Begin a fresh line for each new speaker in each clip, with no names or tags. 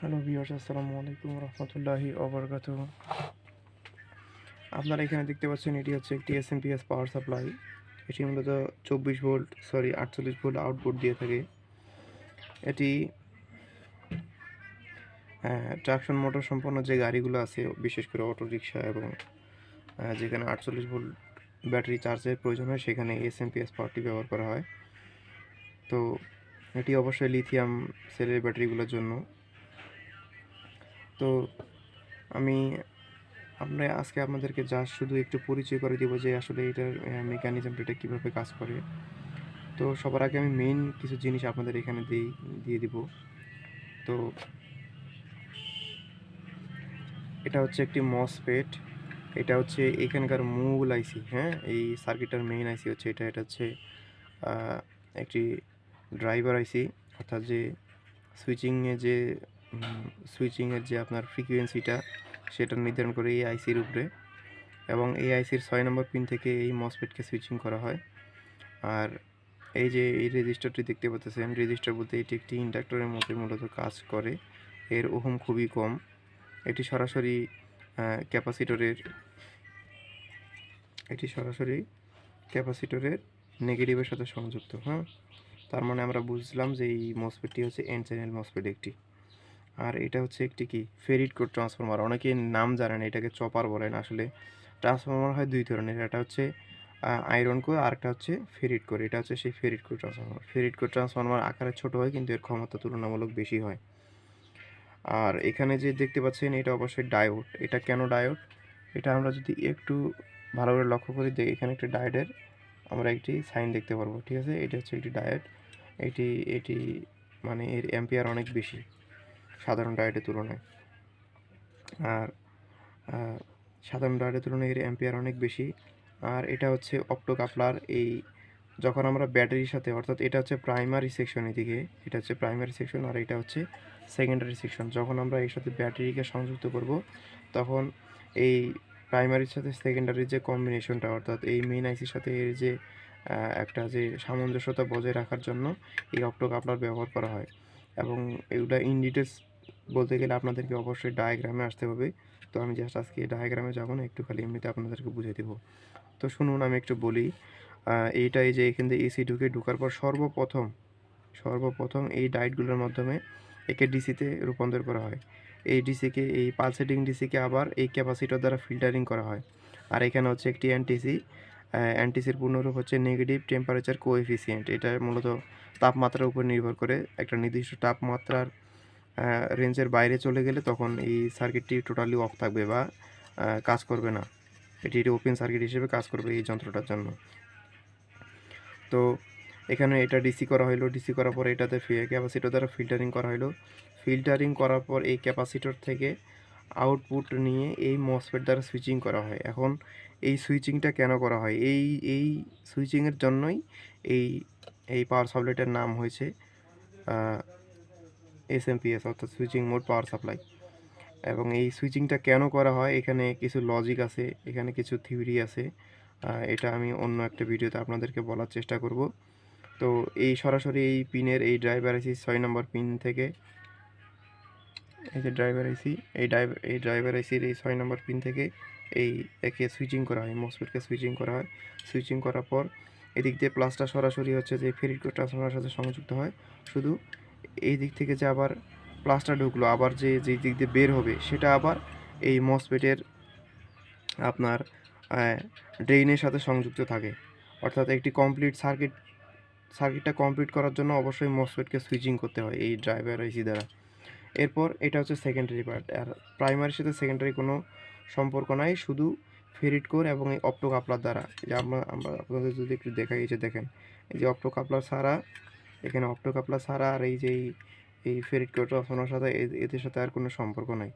Hello viewers, আসসালামু আলাইকুম রহমতুল্লাহি ওবরাকাতুহু। আপনারা এখানে দেখতে পাচ্ছেন এটি হচ্ছে একটি এসএমপিএস পাওয়ার সাপ্লাই। এটি মূলত 48 ভোল্ট আউটপুট দিয়ে থাকে। এটি ট্রাকশন মোটর সম্পন্ন যে গাড়িগুলো আছে, বিশেষ করে অটো রিক্সা এবং যেখানে 48 ভোল্ট ব্যাটারি চার্জের প্রয়োজন হয় সেখানে এসএমপিএস পাওয়ারটি ব্যবহার করা হয়। তো এটি অবশ্যই লিথিয়াম সেলের ব্যাটারিগুলোর জন্য। তো আমি আজকে আপনাদেরকে জাস্ট শুধু একটু পরিচয় করে দিব যে আসলে এটার মেকানিজমটা এটা কীভাবে কাজ করে। তো সবার আগে আমি মেইন কিছু জিনিস আপনাদের এখানে দিয়ে দিব। তো এটা হচ্ছে একটি মসফেট। এটা হচ্ছে এখানকার মূল আইসি। হ্যাঁ, এই সার্কিটটার মেইন আইসি হচ্ছে এটা হচ্ছে একটি ড্রাইভার আইসি, অর্থাৎ যে সুইচিংয়ের যে আপনার ফ্রিকোয়েন্সিটা সেটা নির্ধারণ করে এই আইসির উপরে, এবং এই আইসির 6 নম্বর পিন থেকে এই মসফেটকে সুইচিং করা হয়। আর এই যে এই রেজিস্টারটি দেখতে পাচ্ছেন, রেজিস্টার বলতে এটি একটি ইন্ডাক্টরের মধ্যে মূলত কাজ করে। এর ওহম খুবই কম। এটি সরাসরি ক্যাপাসিটরের নেগেটিভের সাথে সংযুক্ত। হ্যাঁ, তার মানে আমরা বুঝলাম যে এই মসফেটটি হচ্ছে এন চ্যানেল মসফেট একটি। আর এটা হচ্ছে একটি কি ফেরিড কোর ট্রান্সফরমার। অনেকে নাম জানেন, এটাকে চপার বলেন। আসলে ট্রান্সফরমার হয় দুই ধরনের, একটা হচ্ছে আয়রন কোর আর একটা হচ্ছে ফেরিড কোর। এটা হচ্ছে সেই ফেরিড কোর ট্রান্সফরমার। ফেরিড কোর ট্রান্সফরমার আকারে ছোট হয় কিন্তু এর ক্ষমতা তুলনামূলক বেশি হয়। আর এখানে যে দেখতে পাচ্ছেন এটা অবশ্যই ডায়োড। এটা কেন ডায়োড, এটা আমরা যদি একটু ভালো করে লক্ষ্য করি, এখানে একটি ডায়োডের আমরা একটি সাইন দেখতে পারবো। ঠিক আছে, এটা হচ্ছে একটি ডায়োড। এটি এটি মানে এর অ্যাম্পিয়ার অনেক বেশি সাধারণ ডায়োডের তুলনায়। আর সাধারণ ডায়োডের তুলনায় এর অ্যাম্পিয়ার অনেক বেশি। আর এটা হচ্ছে অপ্টোকাপলার। এই যখন আমরা ব্যাটারির সাথে, অর্থাৎ এটা হচ্ছে প্রাইমারি সেকশন, এদিকে এটা হচ্ছে প্রাইমারি সেকশন আর এটা হচ্ছে সেকেন্ডারি সেকশন। যখন আমরা এর সাথে ব্যাটারিকে সংযুক্ত করব তখন এই প্রাইমারির সাথে সেকেন্ডারির যে কম্বিনেশনটা, অর্থাৎ এই মেইন আইসির সাথে এর যে একটা যে সামঞ্জস্যতা বজায় রাখার জন্য এই অপ্টোকাপলার ব্যবহার করা হয়। এবং এগুলা ইন ডিটেলস বলতে গেলে আপনাদেরকে অবশ্যই ডায়াগ্রামে আসতে হবে। তো আমি জাস্ট আজকে ডায়াগ্রামে যাব না, একটু খালি এমনিতে আপনাদেরকে বুঝিয়ে দেবো। তো শুনুন, আমি একটু বলি। এইটা এই যে এখান থেকে এসি ঢোকার পর সর্বপ্রথম এই ডায়োডগুলোর মাধ্যমে একে ডিসিতে রূপান্তর করা হয়। এই পালসেটিং ডিসিকে আবার এই ক্যাপাসিটর দ্বারা ফিল্টারিং করা হয়। আর এখানে হচ্ছে একটি অ্যান্টিসির পূর্ণরূপ হচ্ছে নেগেটিভ টেম্পারেচার কোএফিসিয়েন্ট। এটা মূলত তাপমাত্রার উপর নির্ভর করে। একটা নির্দিষ্ট তাপমাত্রার রেঞ্জের বাইরে চলে গেলে তখন এই সার্কিটটি টোটালি অফ থাকবে বা কাজ করবে না। এটি ওপেন সার্কিট হিসেবে কাজ করবে এই যন্ত্রটার জন্য। তো এখানে এটা ডিসি করা হলো, ডিসি করার পর এটাতে ক্যাপাসিটর দ্বারা ফিল্টারিং করা হলো। ফিল্টারিং করার পর এই ক্যাপাসিটর থেকে আউটপুট নিয়ে এই মসফেট দ্বারা সুইচিং করা হয়। এখন এই সুইচিংটা কেন করা হয়, এই সুইচিংয়ের জন্যই এই এই পাওয়ার সাপ্লাইটার নাম হয়েছে এসএমপিএস, অর্থাৎ সুইচিং মোড পাওয়ার সাপ্লাই। এবং এই সুইচিংটা কেন করা হয়, এখানে কিছু লজিক আছে, এখানে কিছু থিওরি আছে। এটা আমি অন্য একটা ভিডিওতে আপনাদেরকে বলার চেষ্টা করব। তো এই সরাসরি এই পিনের এই ড্রাইভার আইসি 6 নম্বর পিন থেকে এই যে ড্রাইভার আইসির এই 6 নম্বর পিন থেকে একে সুইচিং করা হয়, মসফেটকে সুইচিং করা হয়। সুইচিং করার পর এদিক দিয়ে প্লাসটা সরাসরি হচ্ছে যে ফেরিড কোর ট্রান্সফরমারের সাথে সংযুক্ত হয়। শুধু এই দিক থেকে যে আবার প্লাসটা ঢুকলো, আবার যে দিক দিয়ে বের হবে সেটা আবার এই মসফেটের আপনার ড্রেইনের সাথে সংযুক্ত থাকে। অর্থাৎ একটি সার্কিটটা কমপ্লিট করার জন্য অবশ্যই মসফেটকে সুইচিং করতে হয় এই ড্রাইভার আইসি দ্বারা। এরপর এটা হচ্ছে সেকেন্ডারি পার্ট। আর প্রাইমারির সাথে সেকেন্ডারি কোনো সম্পর্ক নাই, শুধু ফেরিড কোর এবং এই অপ্টোকাপলার দ্বারা। যে আমরা আপনাদের যদি একটু দেখাই, এই যে দেখেন, এই যে অপ্টোকাপলার ছাড়া, এখানে অপ্টোকাপলার ছাড়া আর এই যে এই ফেরিড কোর ট্রান্সফরমারের সাথে এদের সাথে আর কোনো সম্পর্ক নাই।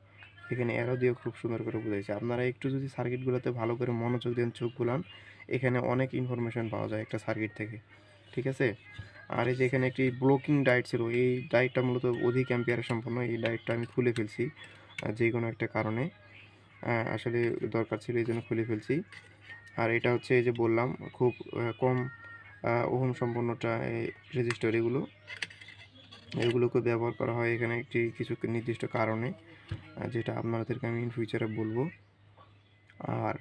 এখানে অ্যারো দিয়েও খুব সুন্দর করে বুঝাইছে। আপনারা একটু যদি সার্কিটগুলোতে ভালো করে মনোযোগ দেন, চোখ বুলান, এখানে অনেক ইনফরমেশন পাওয়া যায় একটা সার্কিট থেকে। ঠিক আছে। আর এই যে এখানে একটি ব্লকিং ডায়োড ছিল, এই ডায়োডটা মূলত অধিক অ্যাম্পিয়ার সম্পন্ন। এই ডায়োডটা আমি খুলে ফেলছি যে কোনো একটা কারণে, আসলে দরকার ছিল এই জন্য খুলে ফেলছি। আর এটা হচ্ছে এই যে বললাম খুব কম ওহম সম্পন্নটা রেজিস্টার এগুলো। এগুলোকে ব্যবহার করা হয় এখানে কিছু নির্দিষ্ট কারণে, যেটা আপনাদেরকে আমি ইন ফিউচারে বলবো। আর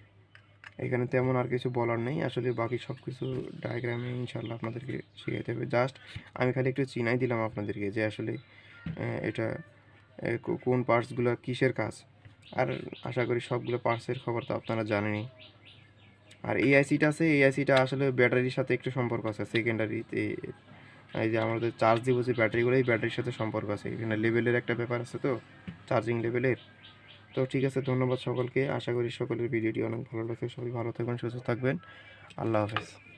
এখানে তেমন আর কিছু বলার নেই, আসলে বাকি সব কিছু ডায়াগ্রামে ইনশাল্লাহ আপনাদেরকে শিখাইতে হবে। জাস্ট আমি খালি একটু চিনাই দিলাম আপনাদেরকে যে আসলে এটা কোন পার্টসগুলো কিসের কাজ। আর আশা করি সবগুলো পার্টসের খবর তো আপনারা জানেনই। আর এই আইসিটা আছে, এই আইসিটা আসলে ব্যাটারির সাথে একটু সম্পর্ক আছে, সেকেন্ডারিতে এই যে আমাদের চার্জ দিব যে ব্যাটারিগুলো, এই ব্যাটারির সাথে সম্পর্ক আছে। এখানে লেভেলের একটা ব্যাপার আছে, তো চার্জিং লেভেলের। তো ঠিক আছে, ধন্যবাদ সকলকে। আশা করি সকলের ভিডিওটি অনেক ভালো লাগছে। সবাই ভালো থাকবেন, সুস্থ থাকবেন। আল্লাহ হাফেজ।